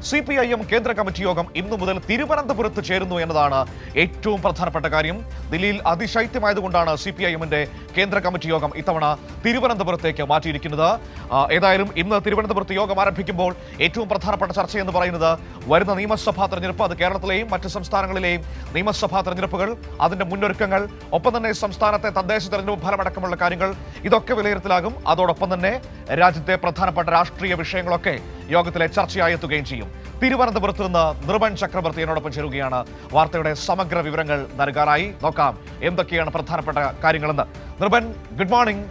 CPIM കേന്ദ്ര committee യോഗം ഇന്നു മുതൽ തിരുവനന്തപുരത്ത് ചേരുന്നു എന്നതാണ് ഏറ്റവും പ്രധാനപ്പെട്ട കാര്യം. ദില്ലിയിൽ അതിശൈത്യമായതുകൊണ്ടാണ് CPIMന്റെ കേന്ദ്ര കമ്മിറ്റി യോഗം ഇത്തവണ തിരുവനന്തപുരത്തേക്ക് മാറ്റിയിരിക്കുന്നത്. ഏതായാലും ഇന്ന് തിരുവനന്തപുരത്ത് യോഗം ആരംഭിക്കുമ്പോൾ ഏറ്റവും പ്രധാനപ്പെട്ട ചർച്ച എന്ന് പറയുന്നത് വരുന്ന നിയമസഭാ തെരഞ്ഞെടുപ്പ്, അത് കേരളത്തിലെയും മറ്റ് സംസ്ഥാനങ്ങളിലെയും നിയമസഭാ തെരഞ്ഞെടുപ്പുകൾ, അതിന്റെ മുന്നൊരുക്കങ്ങൾ, ഒപ്പം തന്നെ സംസ്ഥാനത്തെ തദ്ദേശ തെരഞ്ഞെടുപ്പ് ഫലമടക്കമുള്ള കാര്യങ്ങൾ, ഇതൊക്കെ വിലയിരുത്തലാകും. അതോടൊപ്പം തന്നെ രാജ്യത്തെ പ്രധാനപ്പെട്ട രാഷ്ട്രീയ വിഷയങ്ങളൊക്കെ യോഗത്തിലെ ചർച്ചയായി എത്തുകയും ചെയ്യും. തിരുവനന്തപുരത്ത് നിന്ന് നിർബൻ ചക്രവർത്തി എന്നോടൊപ്പം ചേരുകയാണ്. വാർത്തയുടെ സമഗ്ര വിവരങ്ങൾ നൽകാനായി നോക്കാം എന്തൊക്കെയാണ് പ്രധാനപ്പെട്ട കാര്യങ്ങളെന്ന്. നിർബൻ, ഗുഡ് മോർണിംഗ്.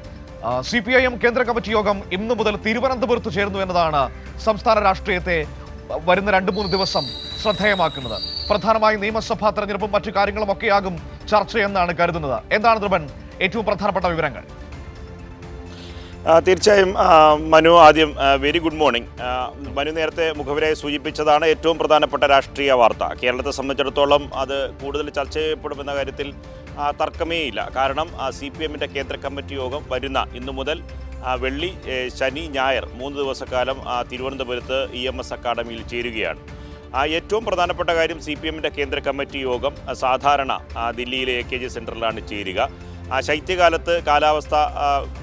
CPIM കേന്ദ്ര കമ്മിറ്റി യോഗം ഇന്നു മുതൽ തിരുവനന്തപുരത്ത് ചേരുന്നു എന്നതാണ് സംസ്ഥാന രാഷ്ട്രീയത്തെ വരുന്ന 2-3 ദിവസം ശ്രദ്ധേയമാക്കുന്നത്. പ്രധാനമായും നിയമസഭാ തെരഞ്ഞെടുപ്പും മറ്റു കാര്യങ്ങളും ഒക്കെയാകും ചർച്ചയെന്നാണ് കരുതുന്നത്. എന്താണ് നിർബൻ ഏറ്റവും പ്രധാനപ്പെട്ട വിവരങ്ങൾ? തീർച്ചയായും മനു, ആദ്യം വെരി ഗുഡ് മോർണിംഗ്. മനു നേരത്തെ മുഖവരായി സൂചിപ്പിച്ചതാണ് ഏറ്റവും പ്രധാനപ്പെട്ട രാഷ്ട്രീയ വാർത്ത. കേരളത്തെ സംബന്ധിച്ചിടത്തോളം അത് കൂടുതൽ ചർച്ച ചെയ്യപ്പെടുമെന്ന കാര്യത്തിൽ തർക്കമേയില്ല. കാരണം CPIMന്റെ കേന്ദ്ര കമ്മിറ്റി യോഗം വരുന്ന ഇന്നു മുതൽ വെള്ളി, ശനി, ഞായർ 3 ദിവസക്കാലം തിരുവനന്തപുരത്ത് EMS അക്കാഡമിയിൽ ചേരുകയാണ്. ഏറ്റവും പ്രധാനപ്പെട്ട കാര്യം, CPIMന്റെ കേന്ദ്ര കമ്മിറ്റി യോഗം സാധാരണ ദില്ലിയിലെ AKG സെൻറ്ററിലാണ് ചേരുക. ശൈത്യകാലത്ത് കാലാവസ്ഥ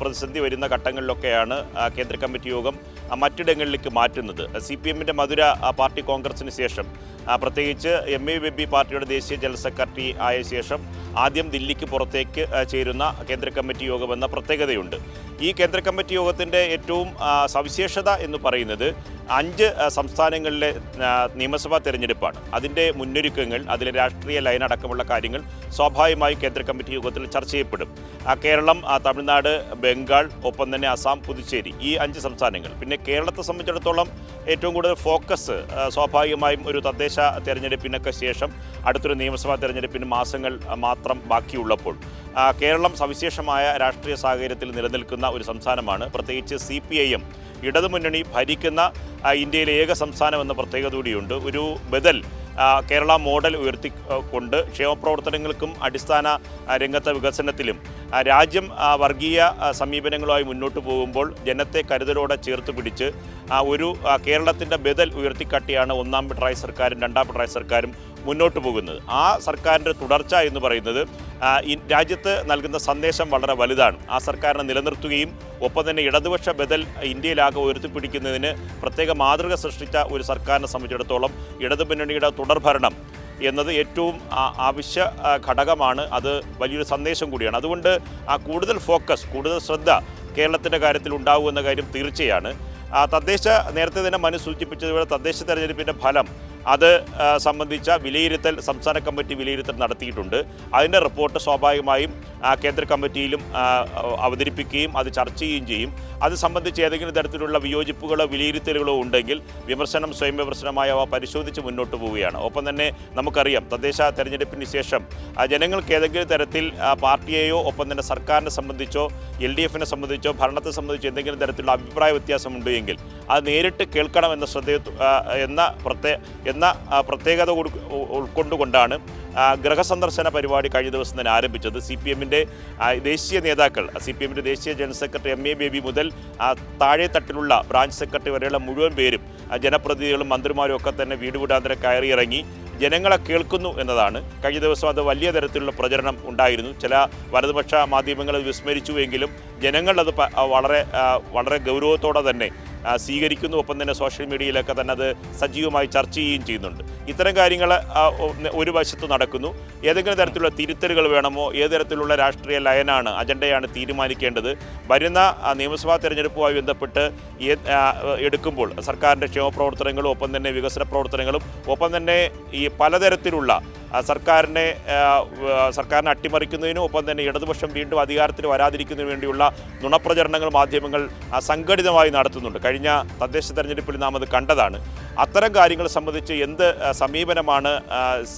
പ്രതിസന്ധി വരുന്ന ഘട്ടങ്ങളിലൊക്കെയാണ് കേന്ദ്ര കമ്മിറ്റി യോഗം മറ്റിടങ്ങളിലേക്ക് മാറ്റുന്നത്. CPIMന്റെ മധുര പാർട്ടി കോൺഗ്രസിന് ശേഷം, പ്രത്യേകിച്ച് MABP പാർട്ടിയുടെ ദേശീയ ജനറൽ സെക്രട്ടറി ആയ ശേഷം ആദ്യം ദില്ലിക്ക് പുറത്തേക്ക് ചേരുന്ന കേന്ദ്ര കമ്മിറ്റി യോഗമെന്ന പ്രത്യേകതയുണ്ട്. ഈ കേന്ദ്ര കമ്മിറ്റി യോഗത്തിൻ്റെ ഏറ്റവും സവിശേഷത എന്ന് പറയുന്നത് 5 സംസ്ഥാനങ്ങളിലെ നിയമസഭാ തെരഞ്ഞെടുപ്പാണ്. അതിൻ്റെ മുന്നൊരുക്കങ്ങൾ, അതിലെ രാഷ്ട്രീയ ലൈൻ അടക്കമുള്ള കാര്യങ്ങൾ സ്വാഭാവികമായും കേന്ദ്ര കമ്മിറ്റി യോഗത്തിൽ ചർച്ച ചെയ്യപ്പെടും. കേരളം, തമിഴ്നാട്, ബംഗാൾ, ഒപ്പം തന്നെ അസം, പുതുച്ചേരി, ഈ 5 സംസ്ഥാനങ്ങൾ. പിന്നെ കേരളത്തെ സംബന്ധിച്ചിടത്തോളം ഏറ്റവും കൂടുതൽ ഫോക്കസ് സ്വാഭാവികമായും ഒരു തദ്ദേശ തെരഞ്ഞെടുപ്പിനൊക്കെ ശേഷം അടുത്തൊരു നിയമസഭാ തെരഞ്ഞെടുപ്പിന് മാസങ്ങൾ മാത്രം ബാക്കിയുള്ളപ്പോൾ കേരളം സവിശേഷമായ രാഷ്ട്രീയ സാഹചര്യത്തിൽ നിലനിൽക്കുന്ന ഒരു സംസ്ഥാനമാണ്. പ്രത്യേകിച്ച് CPIM ഇടതുമുന്നണി ഭരിക്കുന്ന ഇന്ത്യയിലെ ഏക സംസ്ഥാനം എന്ന പ്രത്യേകത കൂടിയുണ്ട്. ഒരു ബദൽ കേരള മോഡൽ ഉയർത്തിക്കൊണ്ട് ക്ഷേമപ്രവർത്തനങ്ങൾക്കും അടിസ്ഥാന രംഗത്തെ വികസനത്തിലും രാജ്യം വർഗീയ സമീപനങ്ങളുമായി മുന്നോട്ട് പോകുമ്പോൾ ജനത്തെ കരുതലോടെ ചേർത്ത് പിടിച്ച് ഒരു കേരളത്തിൻ്റെ ബദൽ ഉയർത്തിക്കാട്ടിയാണ് ഒന്നാം പിണറായി സർക്കാരും രണ്ടാം പിണറായി സർക്കാരും മുന്നോട്ട് പോകുന്നത്. ആ സർക്കാരിൻ്റെ തുടർച്ച എന്ന് പറയുന്നത് രാജ്യത്ത് നൽകുന്ന സന്ദേശം വളരെ വലുതാണ്. ആ സർക്കാരിനെ നിലനിർത്തുകയും ഒപ്പം തന്നെ ഇടതുപക്ഷ ബദൽ ഇന്ത്യയിലാകെ ഉയർത്തിപ്പിടിക്കുന്നതിന് പ്രത്യേക മാതൃക സൃഷ്ടിച്ച ഒരു സർക്കാരിനെ സംബന്ധിച്ചിടത്തോളം ഇടതുമുന്നണിയുടെ തുടർഭരണം എന്നത് ഏറ്റവും ആവശ്യ ഘടകമാണ്. അത് വലിയൊരു സന്ദേശം കൂടിയാണ്. അതുകൊണ്ട് കൂടുതൽ ഫോക്കസ്, കൂടുതൽ ശ്രദ്ധ കേരളത്തിൻ്റെ കാര്യത്തിൽ ഉണ്ടാകുമെന്ന കാര്യം തീർച്ചയാണ്. നേരത്തെ തന്നെ മനു സൂചിപ്പിച്ചതുപോലെ തദ്ദേശ തെരഞ്ഞെടുപ്പിൻ്റെ ഫലം അത് സംബന്ധിച്ച വിലയിരുത്തൽ സംസ്ഥാന കമ്മിറ്റി വിലയിരുത്തൽ നടത്തിയിട്ടുണ്ട്. അതിൻ്റെ റിപ്പോർട്ട് സ്വാഭാവികമായും കേന്ദ്ര കമ്മിറ്റിയിലും അവതരിപ്പിക്കുകയും അത് ചർച്ച ചെയ്യുകയും ചെയ്യും. അത് സംബന്ധിച്ച് ഏതെങ്കിലും തരത്തിലുള്ള വിയോജിപ്പുകളോ വിലയിരുത്തലുകളോ ഉണ്ടെങ്കിൽ സ്വയം വിമർശനമായി അവ പരിശോധിച്ച് മുന്നോട്ട് പോവുകയാണ്. ഒപ്പം തന്നെ നമുക്കറിയാം, തദ്ദേശ തെരഞ്ഞെടുപ്പിന് ശേഷം ജനങ്ങൾക്ക് ഏതെങ്കിലും തരത്തിൽ പാർട്ടിയെയോ ഒപ്പം തന്നെ സർക്കാരിനെ സംബന്ധിച്ചോ LDFനെ സംബന്ധിച്ചോ ഭരണത്തെ സംബന്ധിച്ചോ എന്തെങ്കിലും തരത്തിലുള്ള അഭിപ്രായ വ്യത്യാസമുണ്ട് എങ്കിൽ അത് നേരിട്ട് കേൾക്കണമെന്ന എന്ന പ്രത്യേകത ഉൾക്കൊണ്ടുകൊണ്ടാണ് ഗൃഹസന്ദർശന പരിപാടി കഴിഞ്ഞ ദിവസം തന്നെ ആരംഭിച്ചത്. CPIMന്റെ ദേശീയ നേതാക്കൾ, CPIMന്റെ ദേശീയ ജനറൽ സെക്രട്ടറി MABP മുതൽ താഴെ തട്ടിലുള്ള ബ്രാഞ്ച് സെക്രട്ടറി വരെയുള്ള മുഴുവൻ പേരും, ജനപ്രതിനിധികളും മന്ത്രിമാരും ഒക്കെ തന്നെ വീട് വീടാന്തരം കയറിയിറങ്ങി ജനങ്ങളെ കേൾക്കുന്നു എന്നതാണ്. കഴിഞ്ഞ ദിവസം അത് വലിയ തരത്തിലുള്ള പ്രചരണം ഉണ്ടായിരുന്നു. ചില വലതുപക്ഷ മാധ്യമങ്ങൾ അത് വിസ്മരിച്ചുവെങ്കിലും ജനങ്ങൾ അത് വളരെ ഗൗരവത്തോടെ തന്നെ സ്വീകരിക്കുന്നു. ഒപ്പം തന്നെ സോഷ്യൽ മീഡിയയിലൊക്കെ തന്നെ അത് സജീവമായി ചർച്ച ചെയ്യുകയും ചെയ്യുന്നുണ്ട്. ഇത്തരം കാര്യങ്ങൾ ഒരു വശത്ത് നടക്കുന്നു. ഏതെങ്കിലും തരത്തിലുള്ള തിരുത്തലുകൾ വേണമോ, ഏത് തരത്തിലുള്ള രാഷ്ട്രീയ ലയനാണ്, അജണ്ടയാണ് തീരുമാനിക്കേണ്ടത് വരുന്ന നിയമസഭാ തെരഞ്ഞെടുപ്പുമായി ബന്ധപ്പെട്ട് എടുക്കുമ്പോൾ സർക്കാരിൻ്റെ ക്ഷേമപ്രവർത്തനങ്ങളും ഒപ്പം തന്നെ വികസന പ്രവർത്തനങ്ങളും ഒപ്പം തന്നെ ഈ പലതരത്തിലുള്ള സർക്കാരിനെ അട്ടിമറിക്കുന്നതിനും ഒപ്പം തന്നെ ഇടതുപക്ഷം വീണ്ടും അധികാരത്തിൽ വരാതിരിക്കുന്നതിനു വേണ്ടിയുള്ള നുണപ്രചരണങ്ങൾ മാധ്യമങ്ങൾ സംഘടിതമായി നടത്തുന്നുണ്ട്. കഴിഞ്ഞ തദ്ദേശ തെരഞ്ഞെടുപ്പിൽ നാം അത് കണ്ടതാണ്. അത്തരം കാര്യങ്ങൾ സംബന്ധിച്ച് എന്ത് സമീപനമാണ്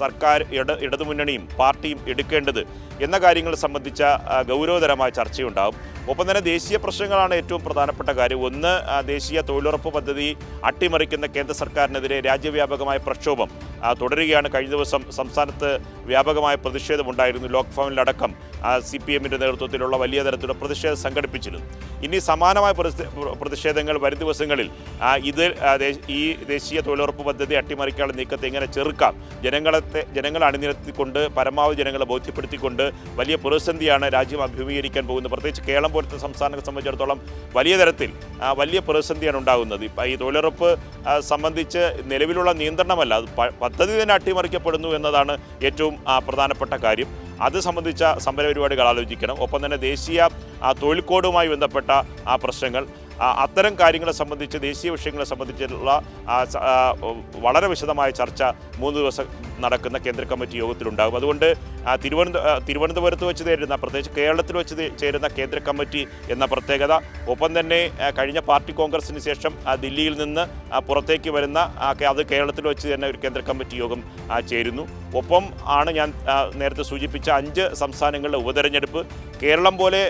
സർക്കാർ, ഇടതുമുന്നണിയും പാർട്ടിയും എടുക്കേണ്ടത് എന്ന കാര്യങ്ങൾ സംബന്ധിച്ച ഗൗരവതരമായ ചർച്ചയുണ്ടാകും. ഒപ്പം തന്നെ ദേശീയ പ്രശ്നങ്ങളാണ് ഏറ്റവും പ്രധാനപ്പെട്ട കാര്യം. ഒന്ന്, ദേശീയ തൊഴിലുറപ്പ് പദ്ധതി അട്ടിമറിക്കുന്ന കേന്ദ്ര സർക്കാരിനെതിരെ രാജ്യവ്യാപകമായ പ്രക്ഷോഭം തുടരുകയാണ്. കഴിഞ്ഞ ദിവസം സംസ്ഥാനത്ത് വ്യാപകമായ പ്രതിഷേധമുണ്ടായിരുന്നു. ലോക്ഭവനിലടക്കം CPM-ൻ്റെ നേതൃത്വത്തിലുള്ള വലിയ തരത്തിലുള്ള പ്രതിഷേധം സംഘടിപ്പിച്ചിരുന്നു. ഇനി സമാനമായ പ്രതിഷേധങ്ങൾ വരും ദിവസങ്ങളിൽ ഈ ദേശീയ തൊഴിലുറപ്പ് പദ്ധതി അട്ടിമറിക്കാനുള്ള നീക്കത്തെ എങ്ങനെ ചെറുക്കാം, ജനങ്ങളെ അണിനിരത്തിക്കൊണ്ട് പരമാവധി ജനങ്ങളെ ബോധ്യപ്പെടുത്തിക്കൊണ്ട് വലിയ പ്രതിസന്ധിയാണ് രാജ്യം അഭിമുഖീകരിക്കാൻ പോകുന്നത്. പ്രത്യേകിച്ച് കേരളം പോലത്തെ സംസ്ഥാനത്തെ സംബന്ധിച്ചിടത്തോളം വലിയ തരത്തിൽ വലിയ പ്രതിസന്ധിയാണ് ഉണ്ടാകുന്നത്. ഈ തൊഴിലുറപ്പ് സംബന്ധിച്ച് നിലവിലുള്ള നിയന്ത്രണമല്ല, അത് പദ്ധതി തന്നെ അട്ടിമറിക്കപ്പെടുന്നു എന്നതാണ് ഏറ്റവും പ്രധാനപ്പെട്ട കാര്യം. അത് സംബന്ധിച്ച സമരപരിപാടികൾ ആലോചിക്കണം. ഒപ്പം തന്നെ ദേശീയ തൊഴിൽ കോഡുമായി ബന്ധപ്പെട്ട പ്രശ്നങ്ങൾ, അത്തരം കാര്യങ്ങളെ സംബന്ധിച്ച് ദേശീയ വിഷയങ്ങളെ സംബന്ധിച്ചുള്ള വളരെ വിശദമായ ചർച്ച 3 ദിവസം നടക്കുന്ന കേന്ദ്ര കമ്മിറ്റി യോഗത്തിലുണ്ടാകും. അതുകൊണ്ട് തിരുവനന്തപുരത്ത് വെച്ച് ചേരുന്ന, പ്രത്യേകിച്ച് കേരളത്തിൽ വെച്ച് ചേരുന്ന കേന്ദ്ര കമ്മിറ്റി എന്ന പ്രത്യേകത, ഒപ്പം തന്നെ കഴിഞ്ഞ പാർട്ടി കോൺഗ്രസിന് ശേഷം ദില്ലിയിൽ നിന്ന് പുറത്തേക്ക് വരുന്ന അത് കേരളത്തിൽ വെച്ച് തന്നെ ഒരു കേന്ദ്ര കമ്മിറ്റി യോഗം ചേരുന്നു. ഒപ്പം ആണ് ഞാൻ നേരത്തെ സൂചിപ്പിച്ച 5 സംസ്ഥാനങ്ങളിലെ ഉപതെരഞ്ഞെടുപ്പ്. കേരളം പോലെ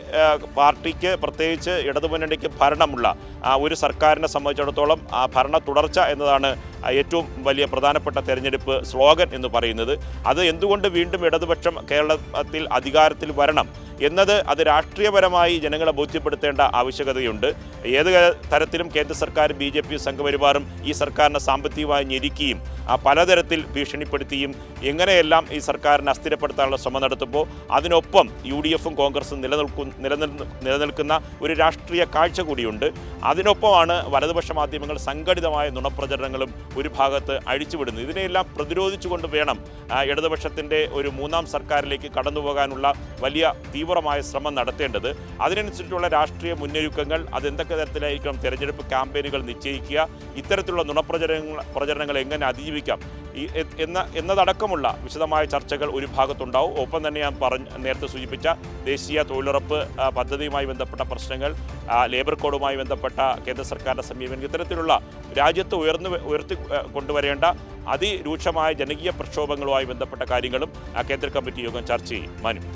പാർട്ടിക്ക്, പ്രത്യേകിച്ച് ഇടതുമുന്നണിക്ക് ഭരണമുള്ള ഒരു സർക്കാരിനെ സംബന്ധിച്ചിടത്തോളം ഭരണ തുടർച്ച എന്നതാണ് ഏറ്റവും വലിയ പ്രധാനപ്പെട്ട തെരഞ്ഞെടുപ്പ് സ്ലോഗൻ എന്ന് പറയുന്നത്. അത് എന്തുകൊണ്ട് വീണ്ടും ഇടതുപക്ഷം കേരളത്തിൽ അധികാരത്തിൽ വരണം എന്നത് അത് രാഷ്ട്രീയപരമായി ജനങ്ങളെ ബോധ്യപ്പെടുത്തേണ്ട ആവശ്യകതയുണ്ട്. ഏത് തരത്തിലും കേന്ദ്ര സർക്കാർ BJP സംഘപരിവാറും ഈ സർക്കാരിനെ സാമ്പത്തികമായി ഞെരുക്കിയും പലതരത്തിൽ ഭീഷണിപ്പെടുത്തിയും എങ്ങനെയെല്ലാം ഈ സർക്കാരിനെ അസ്ഥിരപ്പെടുത്താനുള്ള ശ്രമം നടത്തുമ്പോൾ അതിനൊപ്പം UDF-ഉം കോൺഗ്രസും നിലനിൽക്കുന്ന ഒരു രാഷ്ട്രീയ കാഴ്ച കൂടിയുണ്ട്. അതിനൊപ്പമാണ് വലതുപക്ഷ മാധ്യമങ്ങൾ സംഘടിതമായ നുണപ്രചരണങ്ങളും ഒരു ഭാഗത്ത് അഴിച്ചുവിടുന്നത്. ഇതിനെയെല്ലാം പ്രതിരോധിച്ചുകൊണ്ട് വേണം ഇടതുപക്ഷത്തിൻ്റെ ഒരു 3ാം സർക്കാരിലേക്ക് കടന്നുപോകാനുള്ള വലിയ തീവ്രമായ ശ്രമം നടത്തേണ്ടത്. അതിനനുസരിച്ചുള്ള രാഷ്ട്രീയ മുന്നൊരുക്കങ്ങൾ, അതെന്തൊക്കെ തരത്തിലായിരിക്കണം തെരഞ്ഞെടുപ്പ് ക്യാമ്പയിനുകൾ നിശ്ചയിക്കുക, ഇത്തരത്തിലുള്ള നുണപ്രചരണങ്ങൾ എങ്ങനെ അതിജീവിക്കാം എന്നതടക്കമുള്ള വിശദമായ ചർച്ചകൾ ഒരു ഭാഗത്തുണ്ടാവും. ഒപ്പം തന്നെ ഞാൻ നേരത്തെ സൂചിപ്പിച്ച ദേശീയ തൊഴിലുറപ്പ് പദ്ധതിയുമായി ബന്ധപ്പെട്ട പ്രശ്നങ്ങൾ, ലേബർ കോഡുമായി ബന്ധപ്പെട്ട കേന്ദ്ര സർക്കാരിൻ്റെ സമീപനം, ഇത്തരത്തിലുള്ള രാജ്യത്ത് ഉയർത്തി കൊണ്ടുവരേണ്ട അതിരൂക്ഷമായ ജനകീയ പ്രക്ഷോഭങ്ങളുമായി ബന്ധപ്പെട്ട കാര്യങ്ങളും കേന്ദ്ര കമ്മിറ്റി യോഗം ചർച്ച ചെയ്യും. മനു.